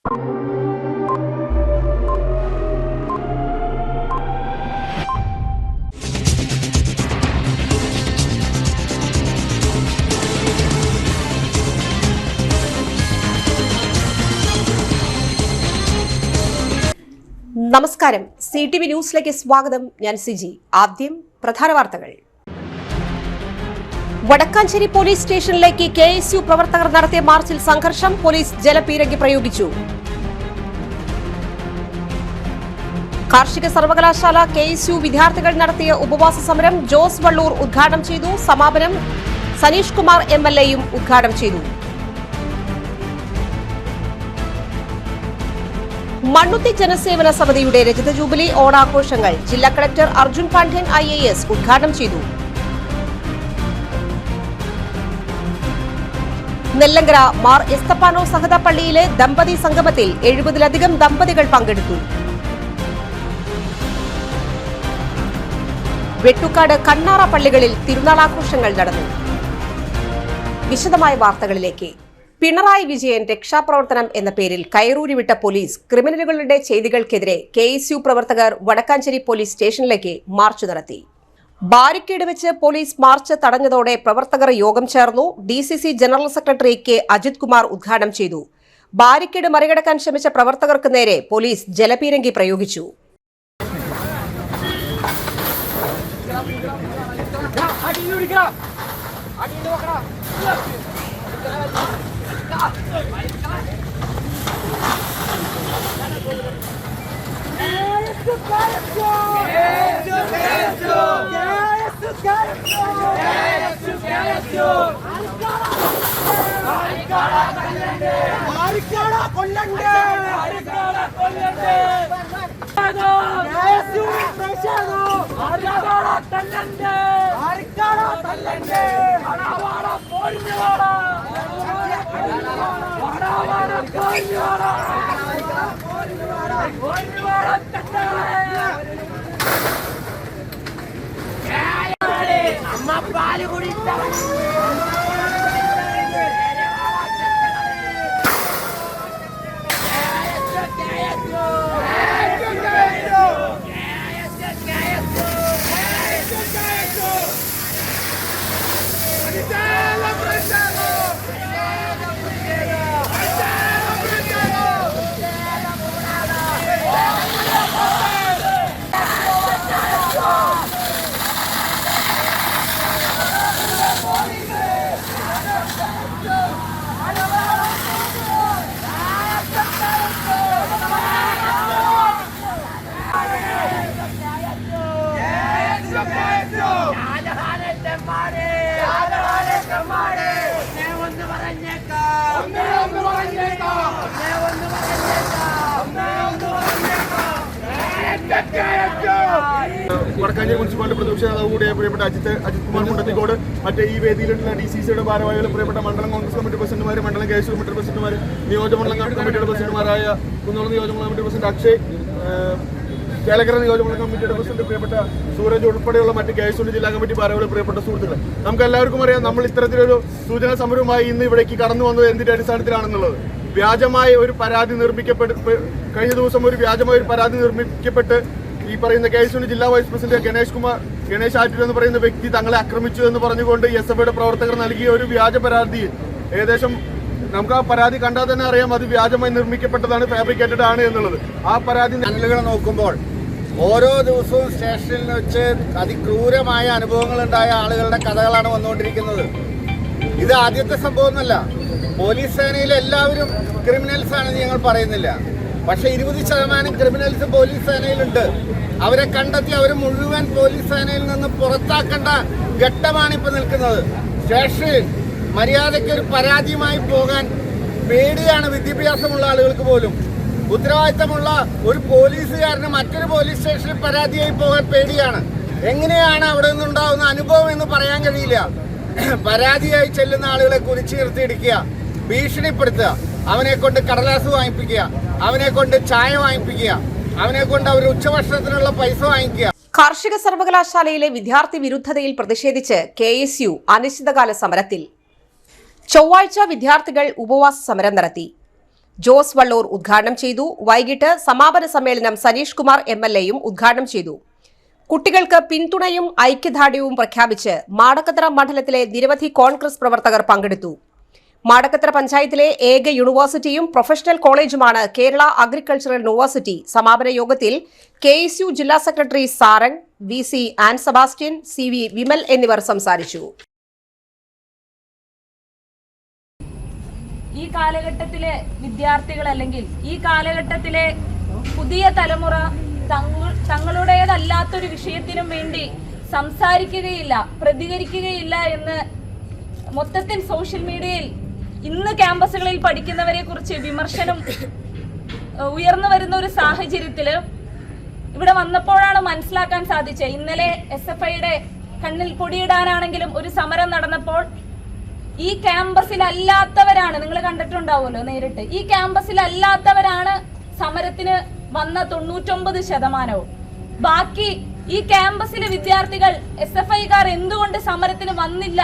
നമസ്കാരം, CTV ന്യൂസിലേക്ക് സ്വാഗതം. ഞാൻ സിജി. ആദ്യം പ്രധാന വാർത്തകൾ. വടക്കാഞ്ചേരി പോലീസ് സ്റ്റേഷനിലേക്ക് KSU പ്രവർത്തകർ നടത്തിയ മാർച്ചിൽ സംഘർഷം. പോലീസ് ജലപീരങ്കി പ്രയോഗിച്ചു. കാർഷിക സർവകലാശാല KSU വിദ്യാർത്ഥികൾ നടത്തിയ ഉപവാസ സമരം ജോസ് വള്ളൂർ ഉദ്ഘാടനം ചെയ്തു. സമാപനം സനീഷ് കുമാർ MLAയും ഉദ്ഘാടനം ചെയ്തു. മണ്ണുത്തി ജനസേവന സമിതിയുടെ രജത ജൂബിലി ഓണാഘോഷങ്ങൾ ജില്ലാ കളക്ടർ അർജുൻ പാണ്ഡ്യൻ IAS ഉദ്ഘാടനം ചെയ്തു. നെല്ലങ്കര മാർ എസ്തപ്പാനോ സഹദ പള്ളിയിലെ ദമ്പതി സംഗമത്തിൽ 70-ലധികം ദമ്പതികൾ പങ്കെടുത്തു. വെട്ടുക്കാട് കണ്ണാറ പള്ളികളിൽ തിരുനാളാഘോഷങ്ങൾ നടന്നു. വിശദമായ വാർത്തകളിലേക്ക്. പിണറായി വിജയൻ രക്ഷാപ്രവർത്തനം എന്ന പേരിൽ കയറൂരി വിട്ട പോലീസ് ക്രിമിനലുകളുടെ ചെയ്തികൾക്കെതിരെ KSU പ്രവർത്തകർ വടക്കാഞ്ചേരി പോലീസ് സ്റ്റേഷനിലേക്ക് മാർച്ച് നടത്തി. ബാരിക്കേഡ് വെച്ച് പോലീസ് മാർച്ച് തടഞ്ഞതോടെ പ്രവർത്തകർ യോഗം ചേർന്നു. DCC general secretary K Ajith Kumar ഉദ്ഘാടനം ചെയ്തു. ബാരിക്കേഡ് മറികടക്കാൻ ശ്രമിച്ച പ്രവർത്തകർക്ക് നേരെ പോലീസ് ജലപീരങ്കി പ്രയോഗിച്ചു. വടക്കാഞ്ചേരി മുനിസിപ്പാലിറ്റി പ്രതിപക്ഷ നേതാവ് കൂടിയ പ്രിയപ്പെട്ട അജിത് കുമാർ മുണ്ടത്തിക്കോട്, മറ്റേ ഈ വേദിയിലുള്ള DCCയുടെ ഭാരവാഹികൾ, പ്രിയപ്പെട്ട മണ്ഡലം കോൺഗ്രസ് കമ്മിറ്റി പ്രസിഡന്റുമാർ, മണ്ഡലം KSU കമ്മിറ്റി പ്രസിഡന്റുമാർ, നിയോജകമണ്ഡലം കമ്മിറ്റിയുടെ പ്രസിഡന്റുമാരായ കുന്നോളം നിയോജകമണ്ഡലം കമ്മിറ്റി പ്രസിഡന്റ് അക്ഷയ്, ചേലക്കര നിയോജകമണ്ഡലം കമ്മിറ്റിയുടെ പ്രസിഡന്റ് പ്രിയപ്പെട്ട സൂരജ് ഉൾപ്പെടെയുള്ള മറ്റ് KSU ജില്ലാ കമ്മിറ്റി ഭാരവാഹികൾ, പ്രിയപ്പെട്ട സുഹൃത്തുക്കളെ, നമുക്ക് എല്ലാവർക്കും അറിയാം നമ്മൾ ഇത്തരത്തിലൊരു സൂചനാ സമരവുമായി ഇന്ന് ഇവിടേക്ക് കടന്നു വന്നത് എന്തിന്റെ അടിസ്ഥാനത്തിലാണെന്നുള്ളത്. വ്യാജമായ ഒരു പരാതി കഴിഞ്ഞ ദിവസം ഒരു വ്യാജമായ ഒരു പരാതി നിർമ്മിക്കപ്പെട്ട് ഈ പറയുന്ന KSU ജില്ലാ വൈസ് പ്രസിഡന്റ് ഗണേഷ് ആറ്റൂർ എന്ന് പറയുന്ന വ്യക്തി തങ്ങളെ ആക്രമിച്ചു എന്ന് പറഞ്ഞുകൊണ്ട് SFIയുടെ പ്രവർത്തകർ നൽകിയ ഒരു വ്യാജ പരാതി, ഏകദേശം നമുക്ക് ആ പരാതി കണ്ടാൽ തന്നെ അറിയാം അത് വ്യാജമായി നിർമ്മിക്കപ്പെട്ടതാണ്, ഫാബ്രിക്കേറ്റഡ് ആണ് എന്നുള്ളത്. ആ പരാതി ചാനലുകൾ നോക്കുമ്പോൾ ഓരോ ദിവസവും സ്റ്റേഷനിൽ വെച്ച് അതിക്രൂരമായ അനുഭവങ്ങളുണ്ടായ ആളുകളുടെ കഥകളാണ് വന്നുകൊണ്ടിരിക്കുന്നത്. ഇത് ആദ്യത്തെ സംഭവമൊന്നുമല്ല. പോലീസ് സേനയിൽ എല്ലാവരും ക്രിമിനൽസ് ആണെന്ന് ഞങ്ങൾ പറയുന്നില്ല. പക്ഷെ 20% ക്രിമിനൽസ് പോലീസ് സേനയിലുണ്ട്. അവരെ കണ്ടെത്തി അവർ മുഴുവൻ പോലീസ് സേനയിൽ നിന്ന് പുറത്താക്കേണ്ട ഘട്ടമാണ് ഇപ്പോൾ നിൽക്കുന്നത്. സ്റ്റേഷനിൽ മര്യാദയ്ക്ക് ഒരു പരാതിയുമായി പോകാൻ പേടിയാണ് വിദ്യാഭ്യാസമുള്ള ആളുകൾക്ക് പോലും. ഉത്തരവാദിത്തമുള്ള ഒരു പോലീസുകാരന് മറ്റൊരു പോലീസ് സ്റ്റേഷനിൽ പരാതിയായി പോകാൻ പേടിയാണ്. എങ്ങനെയാണ് അവിടെ നിന്നുണ്ടാവുന്ന അനുഭവം എന്ന് പറയാൻ കഴിയില്ല. പരാതിയായി ചെല്ലുന്ന ആളുകളെ കുറിച്ച് നിർത്തിയിടിക്കുക, ഭീഷണിപ്പെടുത്തുക, അവനെ കൊണ്ട് കടലാസ് വാങ്ങിപ്പിക്കുക, അവനെ കൊണ്ട് ചായ വാങ്ങിപ്പിക്കുക, അവനെ കൊണ്ട് അവർ ഉച്ചഭക്ഷണത്തിനുള്ള പൈസ വാങ്ങിക്കുക. കാർഷിക സർവകലാശാലയിലെ വിദ്യാർത്ഥി വിരുദ്ധതയിൽ പ്രതിഷേധിച്ച് KSU അനിശ്ചിതകാല സമരത്തിൽ. ചൊവ്വാഴ്ച വിദ്യാർത്ഥികൾ ഉപവാസ സമരം നടത്തി. ജോസ് വള്ളൂർ ഉദ്ഘാടനം ചെയ്തു. വൈകിട്ട് സമാപന സമ്മേളനം സനീഷ് കുമാർ MLA ഉദ്ഘാടനം ചെയ്തു. കുട്ടികൾക്ക് പിന്തുണയും ഐക്യദാർഢ്യവും പ്രഖ്യാപിച്ച് മാടക്കത്തറ മണ്ഡലത്തിലെ നിരവധി കോൺഗ്രസ് പ്രവർത്തകർ പങ്കെടുത്തു. മാടക്കത്തറ പഞ്ചായത്തിലെ ഏക യൂണിവേഴ്സിറ്റിയും പ്രൊഫഷണൽ കോളേജുമാണ് കേരള അഗ്രികൾച്ചറൽ യൂണിവേഴ്സിറ്റി. സമാപന യോഗത്തിൽ KSU ജില്ലാ secretary Sarang, VC an Sebastian, CV Vimal എന്നിവർ സംസാരിച്ചു. ഈ കാലഘട്ടത്തിലെ വിദ്യാർത്ഥികൾ അല്ലെങ്കിൽ ഈ കാലഘട്ടത്തിലെ പുതിയ തലമുറ തങ്ങളുടേതല്ലാത്തൊരു വിഷയത്തിനും വേണ്ടി സംസാരിക്കുകയില്ല, പ്രതികരിക്കുകയില്ല എന്ന് മൊത്തത്തിൽ സോഷ്യൽ മീഡിയയിൽ ഇന്ന് ക്യാമ്പസുകളിൽ പഠിക്കുന്നവരെ കുറിച്ച് വിമർശനം ഉയർന്നു വരുന്ന ഒരു സാഹചര്യത്തില് ഇവിടെ വന്നപ്പോഴാണ് മനസ്സിലാക്കാൻ സാധിച്ചത്. ഇന്നലെ SFIയുടെ കണ്ണിൽ പൊടിയിടാനാണെങ്കിലും ഒരു സമരം നടന്നപ്പോൾ ഈ ക്യാമ്പസിലല്ലാത്തവരാണ്, നിങ്ങൾ കണ്ടിട്ടുണ്ടാവുമല്ലോ നേരിട്ട്, ഈ ക്യാമ്പസിലല്ലാത്തവരാണ് സമരത്തിന് വന്ന 99%. ബാക്കി ഈ ക്യാമ്പസിലെ വിദ്യാർത്ഥികൾ SFIക്കാർ എന്തുകൊണ്ട് സമരത്തിന് വന്നില്ല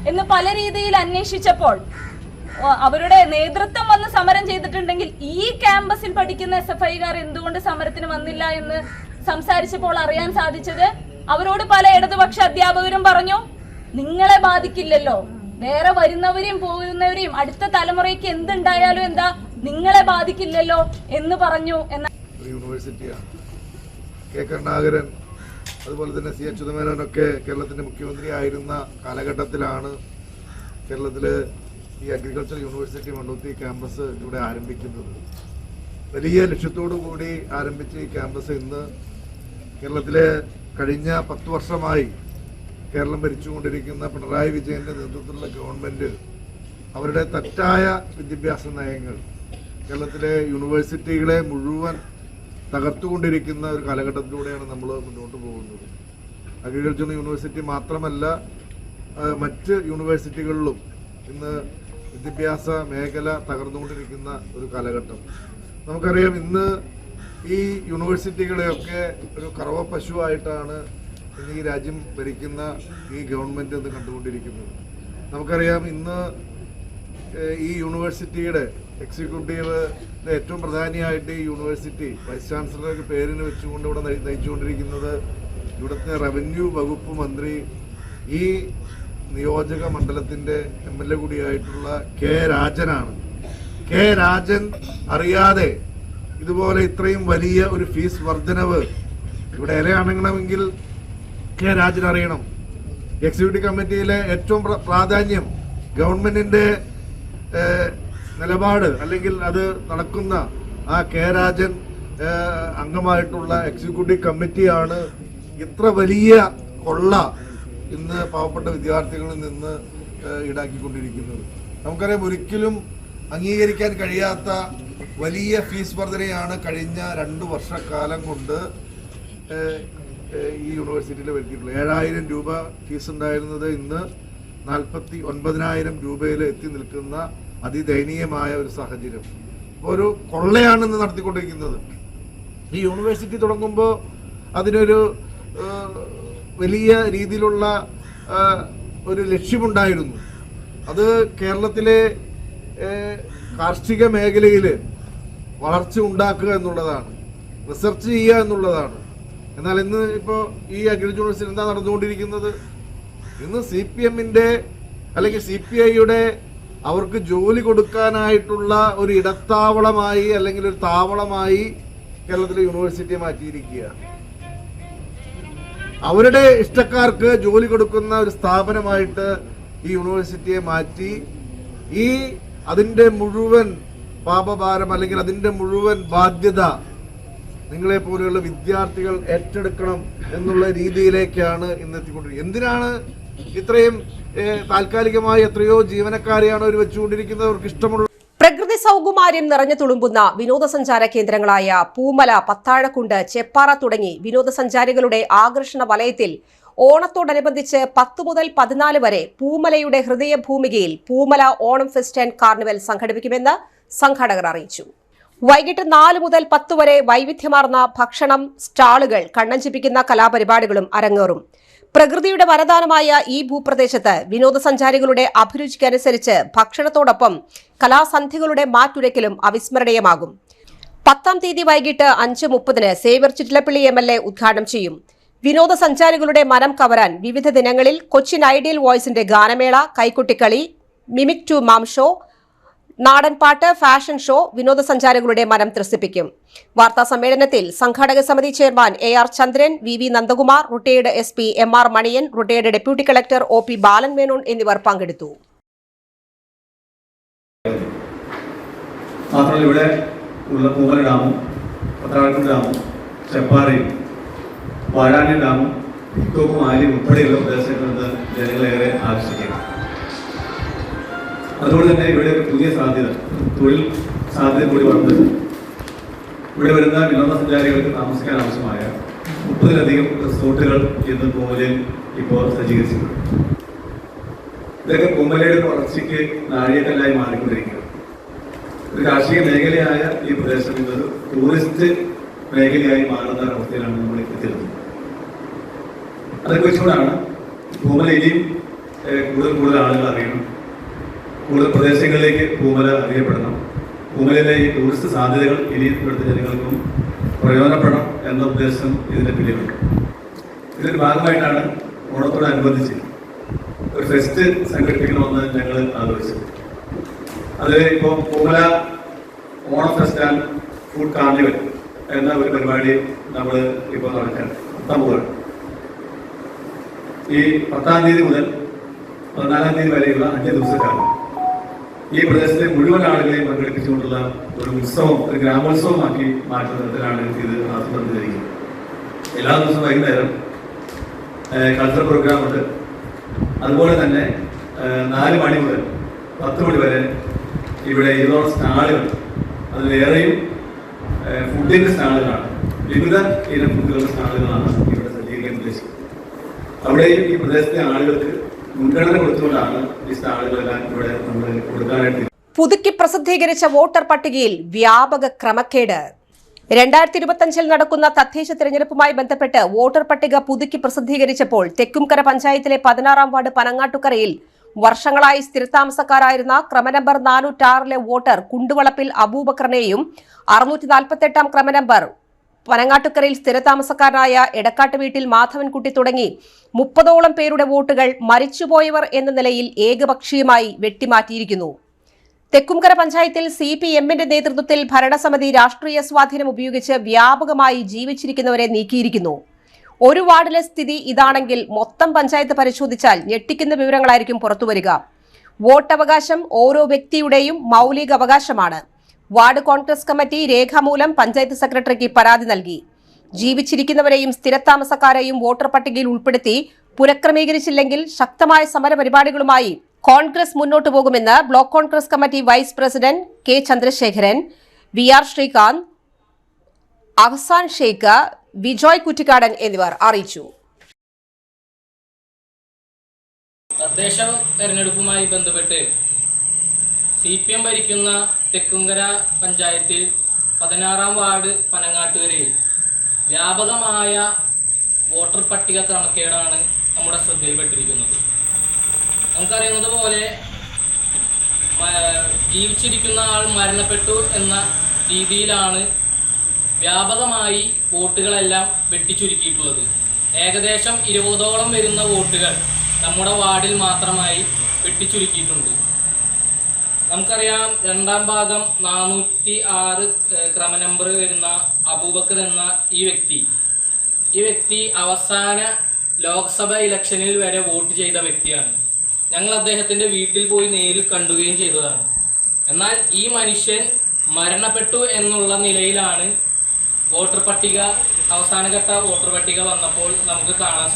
എന്ന് പല രീതിയിൽ അന്വേഷിച്ചപ്പോൾ അവരുടെ നേതൃത്വം വന്ന് സമരം ചെയ്തിട്ടുണ്ടെങ്കിൽ ഈ ക്യാമ്പസിൽ പഠിക്കുന്ന SFIക്കാർ എന്തുകൊണ്ട് സമരത്തിന് വന്നില്ല എന്ന് സംസാരിച്ചപ്പോൾ അറിയാൻ സാധിച്ചത്, അവരോട് പല ഇടതുപക്ഷ അധ്യാപകരും പറഞ്ഞു, നിങ്ങളെ ബാധിക്കില്ലല്ലോ, വേറെ വരുന്നവരെയും പോകുന്നവരെയും അടുത്ത തലമുറയ്ക്ക് എന്തുണ്ടായാലും എന്താ, നിങ്ങളെ ബാധിക്കില്ലല്ലോ എന്ന് പറഞ്ഞു. യൂണിവേഴ്സിറ്റിയാണ്. K. കരുണാകരൻ അതുപോലെ തന്നെ C. അച്യുതമേനോനൊക്കെ കേരളത്തിന്റെ മുഖ്യമന്ത്രി ആയിരുന്ന കാലഘട്ടത്തിലാണ് കേരളത്തില് ഈ അഗ്രികൾച്ചർ യൂണിവേഴ്സിറ്റി മണ്ണുത്തി ക്യാമ്പസ് ഇവിടെ ആരംഭിക്കുന്നത്. വലിയ ലക്ഷ്യത്തോടു കൂടി ആരംഭിച്ച ഈ ക്യാമ്പസ് ഇന്ന് കേരളത്തിലെ കഴിഞ്ഞ 10 വർഷമായി കേരളം ഭരിച്ചുകൊണ്ടിരിക്കുന്ന പിണറായി വിജയന്റെ നേതൃത്വത്തിലുള്ള ഗവൺമെന്റ് അവരുടെ തെറ്റായ വിദ്യാഭ്യാസ നയങ്ങൾ കേരളത്തിലെ യൂണിവേഴ്സിറ്റികളെ മുഴുവൻ തകർത്തുകൊണ്ടിരിക്കുന്ന ഒരു കാലഘട്ടത്തിലൂടെയാണ് നമ്മൾ മുന്നോട്ട് പോകുന്നത്. അഗ്രികൾച്ചർ യൂണിവേഴ്സിറ്റി മാത്രമല്ല, മറ്റ് യൂണിവേഴ്സിറ്റികളിലും ഇന്ന് വിദ്യാഭ്യാസ മേഖല തകർന്നുകൊണ്ടിരിക്കുന്ന ഒരു കാലഘട്ടം. നമുക്കറിയാം, ഇന്ന് ഈ യൂണിവേഴ്സിറ്റികളെയൊക്കെ ഒരു കറവ പശുവായിട്ടാണ് ഇന്ന് ഈ രാജ്യം ഭരിക്കുന്ന ഈ ഗവൺമെൻറ് ഇന്ന് കണ്ടുകൊണ്ടിരിക്കുന്നത്. നമുക്കറിയാം, ഇന്ന് ഈ യൂണിവേഴ്സിറ്റിയുടെ എക്സിക്യൂട്ടീവ് ഏറ്റവും പ്രധാനിയായിട്ട് ഈ യൂണിവേഴ്സിറ്റി വൈസ് ചാൻസലറുടെ പേരിന് വെച്ചുകൊണ്ട് ഇവിടെ നയിച്ചുകൊണ്ടിരിക്കുന്നത് ഇവിടുത്തെ റവന്യൂ വകുപ്പ് മന്ത്രി, ഈ നിയോജക മണ്ഡലത്തിൻ്റെ MLA കൂടിയായിട്ടുള്ള K. രാജനാണ്. K. രാജൻ അറിയാതെ ഇതുപോലെ ഇത്രയും വലിയ ഒരു ഫീസ് വർധനവ് ഇവിടെ ഇലയാണെങ്കണമെങ്കിൽ K. രാജൻ അറിയണം. എക്സിക്യൂട്ടീവ് കമ്മിറ്റിയിലെ ഏറ്റവും പ്രാധാന്യം ഗവൺമെന്റിന്റെ നിലപാട് അല്ലെങ്കിൽ അത് നടക്കുന്ന ആ K. രാജൻ അംഗമായിട്ടുള്ള എക്സിക്യൂട്ടീവ് കമ്മിറ്റിയാണ് ഇത്ര വലിയ കൊള്ള ഇന്ന് പാവപ്പെട്ട വിദ്യാർത്ഥികളിൽ നിന്ന് ഈടാക്കിക്കൊണ്ടിരിക്കുന്നത്. നമുക്കറിയാം, ഒരിക്കലും അംഗീകരിക്കാൻ കഴിയാത്ത വലിയ ഫീസ് വർധനയാണ് കഴിഞ്ഞ 2 വർഷക്കാലം കൊണ്ട് ഈ യൂണിവേഴ്സിറ്റിയിൽ വരുത്തിയിട്ടുള്ളത്. 7000 രൂപ ഫീസ് ഉണ്ടായിരുന്നത് ഇന്ന് 49,000 രൂപയിൽ എത്തി നിൽക്കുന്ന അതിദയനീയമായ ഒരു സാഹചര്യം. അപ്പോൾ ഒരു കൊള്ളയാണ് ഇന്ന് നടത്തിക്കൊണ്ടിരിക്കുന്നത്. ഈ യൂണിവേഴ്സിറ്റി തുടങ്ങുമ്പോൾ അതിനൊരു വലിയ രീതിയിലുള്ള ഒരു ലക്ഷ്യമുണ്ടായിരുന്നു. അത് കേരളത്തിലെ കാർഷിക മേഖലയിൽ വളർച്ച ഉണ്ടാക്കുക എന്നുള്ളതാണ്, റിസർച്ച് ചെയ്യുക എന്നുള്ളതാണ്. എന്നാൽ ഇന്ന് ഇപ്പോൾ ഈ അഗ്രികൾച്ചർ യൂണിവേഴ്സിറ്റി എന്താ നടന്നുകൊണ്ടിരിക്കുന്നത്? ഇന്ന് CPMന്റെ അല്ലെങ്കിൽ CPIയുടെ അവർക്ക് ജോലി കൊടുക്കാനായിട്ടുള്ള ഒരു ഇടത്താവളമായി അല്ലെങ്കിൽ ഒരു താവളമായി കേരളത്തിലെ യൂണിവേഴ്സിറ്റിയെ മാറ്റിയിരിക്കുക. അവരുടെ ഇഷ്ടക്കാർക്ക് ജോലി കൊടുക്കുന്ന ഒരു സ്ഥാപനമായിട്ട് ഈ യൂണിവേഴ്സിറ്റിയെ മാറ്റി അതിന്റെ മുഴുവൻ പാപഭാരം അല്ലെങ്കിൽ അതിന്റെ മുഴുവൻ ബാധ്യത നിങ്ങളെ പോലെയുള്ള വിദ്യാർത്ഥികൾ ഏറ്റെടുക്കണം എന്നുള്ള രീതിയിലേക്കാണ് ഇന്ന് എത്തിക്കൊണ്ടിരിക്കുന്നത്. എന്തിനാണ് ഇത്രയും താൽക്കാലികമായി എത്രയോ ജീവനക്കാരെയാണ് അവർ വെച്ചുകൊണ്ടിരിക്കുന്നത്? അവർക്ക് ഇഷ്ടമുള്ള പ്രകൃതി സൗകുമാര്യം നിറഞ്ഞു തുളുമ്പുന്ന വിനോദസഞ്ചാര കേന്ദ്രങ്ങളായ പൂമല, പത്താഴക്കുണ്ട്, ചെപ്പാറ തുടങ്ങി വിനോദസഞ്ചാരികളുടെ ആകർഷണ വലയത്തിൽ ഓണത്തോടനുബന്ധിച്ച് 10 മുതൽ 14 വരെ പൂമലയുടെ ഹൃദയഭൂമികയിൽ Poomala Onam fest and carnival സംഘടിപ്പിക്കുമെന്ന് സംഘാടകർ അറിയിച്ചു. വൈകിട്ട് 4 മുതൽ 10 വരെ വൈവിധ്യമാർന്ന ഭക്ഷണം, സ്റ്റാളുകൾ, കണ്ണഞ്ചിപ്പിക്കുന്ന കലാപരിപാടികളും അരങ്ങേറും. പ്രകൃതിയുടെ വരദാനമായ ഈ ഭൂപ്രദേശത്ത് വിനോദസഞ്ചാരികളുടെ അഭിരുചിക്കനുസരിച്ച് ഭക്ഷണത്തോടൊപ്പം കലാസന്ധ്യകളുടെ മാറ്റുരയ്ക്കലും അവിസ്മരണീയമാകും. 10-ാം തീയതി വൈകിട്ട് 5:30 സേവ്യർ ചിറ്റിലപ്പള്ളി MLA ഉദ്ഘാടനം ചെയ്യും. വിനോദസഞ്ചാരികളുടെ മനം കവരാൻ വിവിധ ദിനങ്ങളിൽ കൊച്ചിൻ ഐഡിയൽ വോയ്സിന്റെ ഗാനമേള, കൈക്കൊട്ടിക്കളി, മിമിക് ടു മാം ഷോ, നാടൻപാട്ട്, ഫാഷൻ ഷോ വിനോദസഞ്ചാരികളുടെ മനം ത്രസിപ്പിക്കും. വാർത്താ സമ്മേളനത്തിൽ സംഘാടക സമിതി ചെയർമാൻ AR ചന്ദ്രൻ, VV Nandakumar, retired SP MR Maniyan, retired deputy collector OP ബാലൻ മേനോൻ എന്നിവർ പങ്കെടുത്തു. മാത്രമല്ല ഇവിടെ ഉള്ള പൂമല ഡാമും പത്താഴക്കുണ്ട് ഡാമും ചെപ്പാറയും വാഴാനി ഡാമും ഇക്കോക്കും ആലും ഉൾപ്പെടെയുള്ള പ്രദേശങ്ങളിൽ നിന്ന് ജനങ്ങളേറെ ആകർഷിക്കുന്നു. അതുകൊണ്ട് തന്നെ ഇവിടെ ഒരു പുതിയ സാധ്യത, തൊഴിൽ സാധ്യത കൂടി വളർന്നു. ഇവിടെ വരുന്ന വിനോദസഞ്ചാരികൾക്ക് താമസിക്കാൻ ആവശ്യമായ 30-ലധികം റിസോർട്ടുകൾ ഇന്ന് പൂമലയിൽ ഇപ്പോൾ സജ്ജീകരിച്ചിട്ടുണ്ട്. ഇതൊക്കെ പൂമലയുടെ വളർച്ചയ്ക്ക് നാഴികക്കല്ലായി മാറിക്കൊണ്ടിരിക്കുക. ഒരു കാർഷിക മേഖലയായ ഈ പ്രദേശം ഇന്നൊരു ടൂറിസ്റ്റ് മേഖലയായി മാറുന്ന അവസ്ഥയിലാണ് നമ്മൾ എത്തിച്ചേർന്നത്. അതൊക്കെ വെച്ചുകൊണ്ടാണ് പൂമല ഇനിയും കൂടുതൽ ആളുകൾ അറിയണം, കൂടുതൽ പ്രദേശങ്ങളിലേക്ക് പൂമല അറിയപ്പെടണം, പൂമലയിലെ ഈ ടൂറിസ്റ്റ് സാധ്യതകൾ ഇനി ഇവിടുത്തെ ജനങ്ങൾക്കും പ്രയോജനപ്പെടണം എന്ന ഉദ്ദേശം ഇതിൻ്റെ പിന്നിലുണ്ട്. ഇതിൻ്റെ ഭാഗമായിട്ടാണ് ഓണത്തോടനുബന്ധിച്ച് ഒരു ഫെസ്റ്റ് സംഘടിപ്പിക്കണമെന്ന് ഞങ്ങൾ ആലോചിച്ചത്. അത് ഇപ്പോൾ Poomala Onam fest and food carnival എന്ന ഒരു പരിപാടി നമ്മൾ ഇപ്പോൾ നടക്കാൻ പോവുകയാണ്. ഈ 10-ാം തീയതി മുതൽ 14-ാം തീയതി വരെയുള്ള 5 ദിവസക്കാലം ഈ പ്രദേശത്തെ മുഴുവൻ ആളുകളെയും പങ്കെടുപ്പിച്ചുകൊണ്ടുള്ള ഒരു ഉത്സവം, ഒരു ഗ്രാമോത്സവമാക്കി മാറ്റുന്ന തരത്തിലാണ് ഇത് ആസൂത്രണം ചെയ്തിരിക്കുന്നത്. എല്ലാ ദിവസവും വൈകുന്നേരം കൾച്ചറൽ പ്രോഗ്രാം ഉണ്ട്. അതുപോലെ തന്നെ 4 മണി മുതൽ 10 മണി വരെ ഇവിടെ 20ഓളം സ്റ്റാളുകൾ, അതിലേറെയും ഫുഡിൻ്റെ സ്റ്റാളുകളാണ്, വിവിധ ഇനം ഫുഡുകളുടെ സ്റ്റാളുകളാണ് ഇവിടെ സജ്ജീകരിക്കാൻ ഉദ്ദേശിക്കുന്നത്. അവിടെയും ഈ പ്രദേശത്തെ ആളുകൾക്ക് മുൻഗണന കൊടുത്തുകൊണ്ടാണ് ഈ സ്റ്റാളുകളെല്ലാം ഇവിടെ നമ്മൾ കൊടുക്കാനായിട്ട്. പുതുക്കി പ്രസിദ്ധീകരിച്ച വോട്ടർ പട്ടികയിൽ വ്യാപക ക്രമക്കേട്. 2025 നടക്കുന്ന തദ്ദേശ തെരഞ്ഞെടുപ്പുമായി ബന്ധപ്പെട്ട് വോട്ടർ പട്ടിക പുതുക്കി പ്രസിദ്ധീകരിച്ചപ്പോൾ തെക്കുംകര പഞ്ചായത്തിലെ 16-ാം വാർഡ് പനങ്ങാട്ടുകരയിൽ വർഷങ്ങളായി സ്ഥിരതാമസക്കാരായിരുന്ന ക്രമനമ്പർ 406 വോട്ടർ കുണ്ടുവളപ്പിൽ അബൂബക്കറിനെയും 648-ാം ക്രമനമ്പർ പനങ്ങാട്ടുകരയിൽ സ്ഥിരതാമസക്കാരനായ എടക്കാട്ട് വീട്ടിൽ മാധവൻകുട്ടി തുടങ്ങി 30ഓളം പേരുടെ വോട്ടുകൾ മരിച്ചുപോയവർ എന്ന നിലയിൽ ഏകപക്ഷീയമായി വെട്ടിമാറ്റിയിരിക്കുന്നു. തെക്കുംകര പഞ്ചായത്തിൽ CPMന്റെ നേതൃത്വത്തിൽ ഭരണസമിതി രാഷ്ട്രീയ സ്വാധീനം ഉപയോഗിച്ച് വ്യാപകമായി ജീവിച്ചിരിക്കുന്നവരെ നീക്കിയിരിക്കുന്നു. ഒരു വാർഡിലെ സ്ഥിതി ഇതാണെങ്കിൽ മൊത്തം പഞ്ചായത്ത് പരിശോധിച്ചാൽ ഞെട്ടിക്കുന്ന വിവരങ്ങളായിരിക്കും പുറത്തുവരിക. വോട്ടവകാശം ഓരോ വ്യക്തിയുടെയും മൗലിക അവകാശമാണ്. വാർഡ് കോൺഗ്രസ് കമ്മിറ്റി രേഖാമൂലം പഞ്ചായത്ത് സെക്രട്ടറിക്ക് പരാതി നൽകി. ജീവിച്ചിരിക്കുന്നവരെയും സ്ഥിരതാമസക്കാരെയും വോട്ടർ പട്ടികയിൽ ഉൾപ്പെടുത്തി പുനഃക്രമീകരിച്ചില്ലെങ്കിൽ ശക്തമായ സമരപരിപാടികളുമായി കോൺഗ്രസ് മുന്നോട്ടു പോകുമെന്ന് block Congress committee vice president K Chandrasekharan, VR Sreekanth, Ahsan Sheikh, Vijoy Kuttikkadan എന്നിവർ അറിയിച്ചു. തദ്ദേശ തെരഞ്ഞെടുപ്പുമായി ബന്ധപ്പെട്ട് CPM ഭരിക്കുന്ന തെക്കുംകര പഞ്ചായത്തിൽ 16-ാം വാർഡ് പനങ്ങാട്ടുകരയിൽ വ്യാപകമായ വോട്ടർ പട്ടിക ക്രമക്കേടാണ് നമ്മുടെ ശ്രദ്ധയിൽപ്പെട്ടിരിക്കുന്നത്. നമുക്കറിയുന്നത് പോലെ ജീവിച്ചിരിക്കുന്ന ആൾ മരണപ്പെട്ടു എന്ന രീതിയിലാണ് വ്യാപകമായി വോട്ടുകളെല്ലാം വെട്ടിച്ചുരുക്കിയിട്ടുള്ളത്. ഏകദേശം 20ഓളം വരുന്ന വോട്ടുകൾ നമ്മുടെ വാർഡിൽ മാത്രമായി വെട്ടിച്ചുരുക്കിയിട്ടുണ്ട്. നമുക്കറിയാം, 2ാം ഭാഗം 406 ക്രമനമ്പർ വരുന്ന അബൂബക്കർ എന്ന ഈ വ്യക്തി അവസാന ലോക്സഭ ഇലക്ഷനിൽ വരെ വോട്ട് ചെയ്ത വ്യക്തിയാണ്. ഞങ്ങൾ അദ്ദേഹത്തിൻ്റെ വീട്ടിൽ പോയി നേരിൽ കണ്ടുകയും ചെയ്തതാണ്. എന്നാൽ ഈ മനുഷ്യൻ മരണപ്പെട്ടു എന്നുള്ള നിലയിലാണ് വോട്ടർ പട്ടിക, അവസാനഘട്ട വോട്ടർ പട്ടിക വന്നപ്പോൾ നമുക്ക് കാണാൻ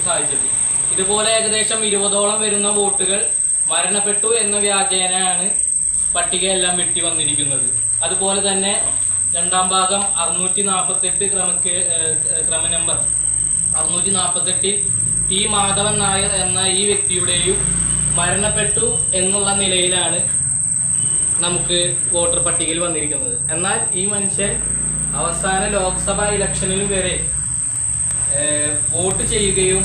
സാധിച്ചത്. ഇതുപോലെ ഏകദേശം 20ഓളം വരുന്ന വോട്ടുകൾ മരണപ്പെട്ടു എന്ന വ്യാജേനയാണ് പട്ടികയെല്ലാം വെട്ടി വന്നിരിക്കുന്നത്. അതുപോലെ തന്നെ 2ാം ഭാഗം 648 ക്രമനമ്പർ 648 T മാധവൻ നായർ എന്ന ഈ വ്യക്തിയുടെയും മരണപ്പെട്ടു എന്നുള്ള നിലയിലാണ് നമുക്ക് വോട്ടർ പട്ടികയിൽ വന്നിരിക്കുന്നത്. എന്നാൽ ഈ മനുഷ്യൻ അവസാന ലോക്സഭാ ഇലക്ഷനിൽ വരെ വോട്ട് ചെയ്യുകയും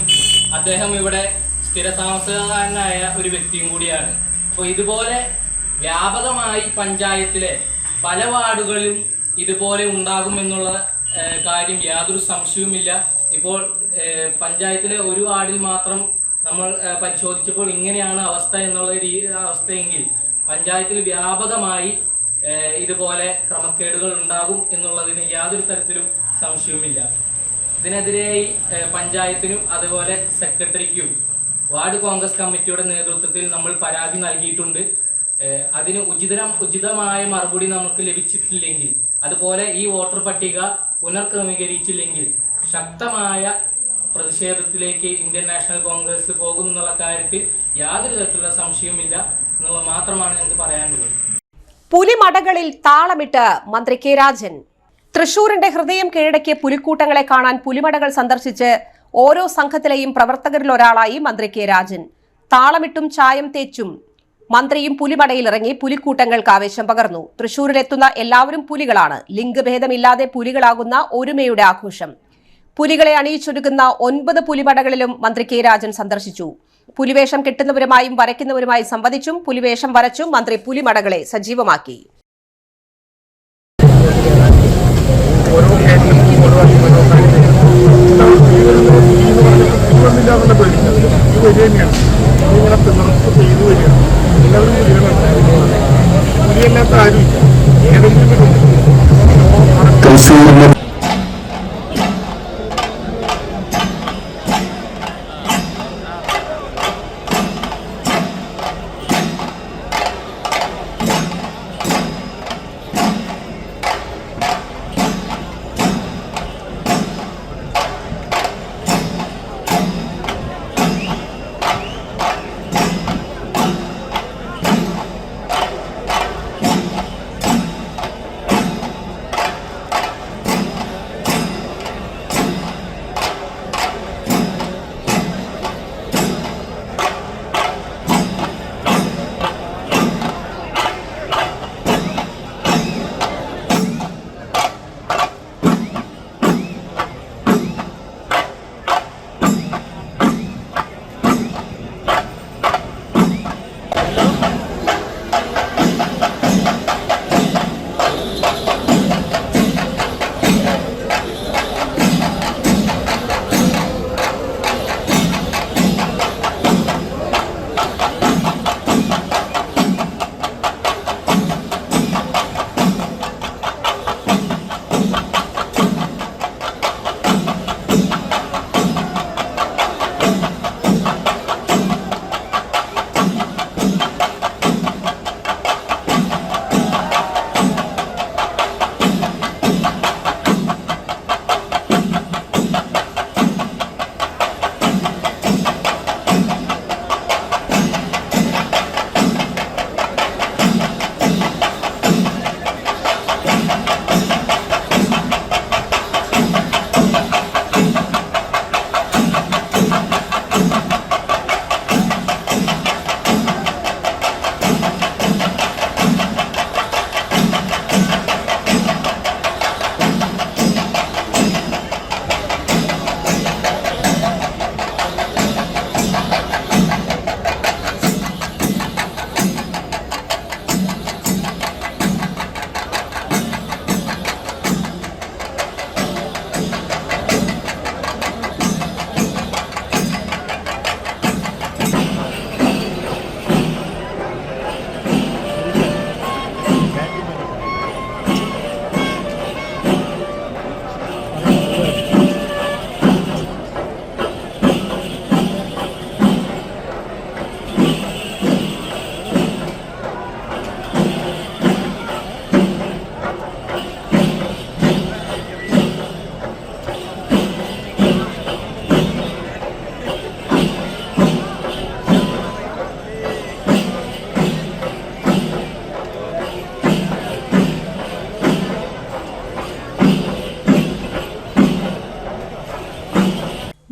അദ്ദേഹം ഇവിടെ സ്ഥിരതാമസക്കാരനായ ഒരു വ്യക്തിയും കൂടിയാണ്. അപ്പോൾ ഇതുപോലെ വ്യാപകമായി പഞ്ചായത്തിലെ പല വാർഡുകളിലും ഇതുപോലെ ഉണ്ടാകുമെന്നുള്ള കാര്യം യാതൊരു സംശയവുമില്ല. ഇപ്പോൾ പഞ്ചായത്തിലെ ഒരു വാർഡിൽ മാത്രം നമ്മൾ പരിശോധിച്ചപ്പോൾ ഇങ്ങനെയാണ് അവസ്ഥ എന്നുള്ള അവസ്ഥയെങ്കിൽ പഞ്ചായത്തിൽ വ്യാപകമായി ഇതുപോലെ ക്രമക്കേടുകൾ ഉണ്ടാകും എന്നുള്ളതിന് യാതൊരു തരത്തിലും സംശയവുമില്ല. ഇതിനെതിരെയായി പഞ്ചായത്തിനും അതുപോലെ സെക്രട്ടറിക്കും വാർഡ് കോൺഗ്രസ് കമ്മിറ്റിയുടെ നേതൃത്വത്തിൽ നമ്മൾ പരാതി നൽകിയിട്ടുണ്ട്. അതിന് ഉചിതമായ മറുപടി നമുക്ക് ലഭിച്ചിട്ടില്ലെങ്കിൽ, അതുപോലെ ഈ വോട്ടർ പട്ടിക പുനർക്രമീകരിച്ചില്ലെങ്കിൽ ശക്തമായ പ്രതിഷേധത്തിലേക്ക് ഇന്ത്യൻ നാഷണൽ കോൺഗ്രസ് പോകുമെന്നുള്ള കാര്യത്തിൽ യാതൊരു തരത്തിലുള്ള സംശയവുമില്ല എന്നുള്ളത് മാത്രമാണ് എനിക്ക് പറയാനുള്ളത്. പുലിമടകളിൽ താളമിട്ട് മന്ത്രി കെ രാജൻ. തൃശൂരിന്റെ ഹൃദയം കീഴടക്കിയ പുലിക്കൂട്ടങ്ങളെ കാണാൻ പുലിമടകൾ സന്ദർശിച്ച് ഓരോ സംഘത്തിലെയും പ്രവർത്തകരിൽ ഒരാളായി മന്ത്രി കെ രാജൻ. താളമിട്ടും ചായം തേച്ചും മന്ത്രിയും പുലിമടയിലിറങ്ങി പുലിക്കൂട്ടങ്ങൾക്ക് ആവേശം പകർന്നു. തൃശൂരിലെത്തുന്ന എല്ലാവരും പുലികളാണ്. ലിംഗഭേദമില്ലാതെ പുലികളാകുന്ന ഒരുമയുടെ ആഘോഷം. പുലികളെ അണിയിച്ചൊരുക്കുന്ന 9 പുലിമടകളിലും മന്ത്രി കെ രാജൻ സന്ദർശിച്ചു. പുലിവേഷം കെട്ടുന്നവരുമായും വരയ്ക്കുന്നവരുമായി സംവദിച്ചും പുലിവേഷം വരച്ചും മന്ത്രി പുലിമടകളെ സജീവമാക്കി.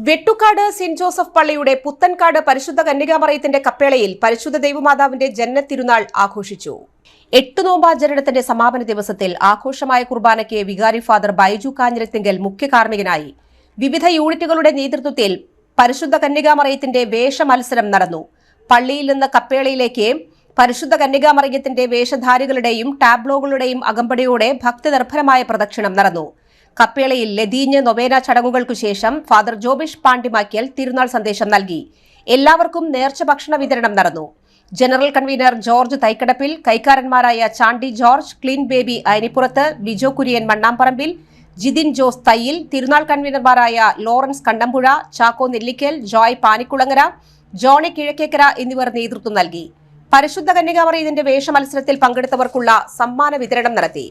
വെട്ടുകാട് സെന്റ് ജോസഫ് പള്ളിയുടെ പുത്തൻകാട് പരിശുദ്ധ കന്യകാമറിയത്തിന്റെ കപ്പേളയിൽ പരിശുദ്ധ ദൈവമാതാവിന്റെ ജനനത്തിരുനാൾ ആഘോഷിച്ചു. 8 നോമ്പാചരണത്തിന്റെ സമാപന ദിവസത്തിൽ ആഘോഷമായ കുർബാനയ്ക്ക് വികാരി ഫാദർ ബൈജു കാഞ്ഞിരത്തിങ്കൽ മുഖ്യ കാർമ്മികനായി. വിവിധ യൂണിറ്റുകളുടെ നേതൃത്വത്തിൽ പരിശുദ്ധ കന്യകാമറിയത്തിന്റെ വേഷ മത്സരം നടന്നു. പള്ളിയിൽ നിന്ന് കപ്പേളയിലേക്ക് പരിശുദ്ധ കന്യകാമറിയത്തിന്റെ വേഷധാരികളുടെയും ടാബ്ലോകളുടെയും അകമ്പടിയോടെ ഭക്തിനിർഭരമായ പ്രദക്ഷിണം നടന്നു. കപ്പേളയിൽ ലതീഞ്ഞ് നൊവേന ചടങ്ങുകൾക്കു ശേഷം ഫാദർ ജോബിഷ് പാണ്ടിമാക്കിയൽ തിരുനാൾ സന്ദേശം നൽകി. എല്ലാവർക്കും നേർച്ച ഭക്ഷണ വിതരണം നടന്നു. ജനറൽ കൺവീനർ ജോർജ് തൈക്കടപ്പിൽ, കൈക്കാരന്മാരായ ചാണ്ടി ജോർജ്, ക്ലീൻ ബേബി അയനിപ്പുറത്ത്, ബിജോ കുര്യൻ മണ്ണാമ്പറമ്പിൽ, ജിതിൻ ജോസ് തയ്യിൽ, തിരുനാൾ കൺവീനർമാരായ ലോറൻസ് കണ്ടമ്പുഴ, ചാക്കോ നെല്ലിക്കൽ, ജോയ് പാനിക്കുളങ്ങര, ജോണി കിഴക്കേക്കര എന്നിവർ നേതൃത്വം നൽകി. പരിശുദ്ധ കന്യകാമറിയത്തിന്റെ വേഷ മത്സരത്തിൽ പങ്കെടുത്തവർക്കുള്ള സമ്മാന വിതരണം നടത്തി.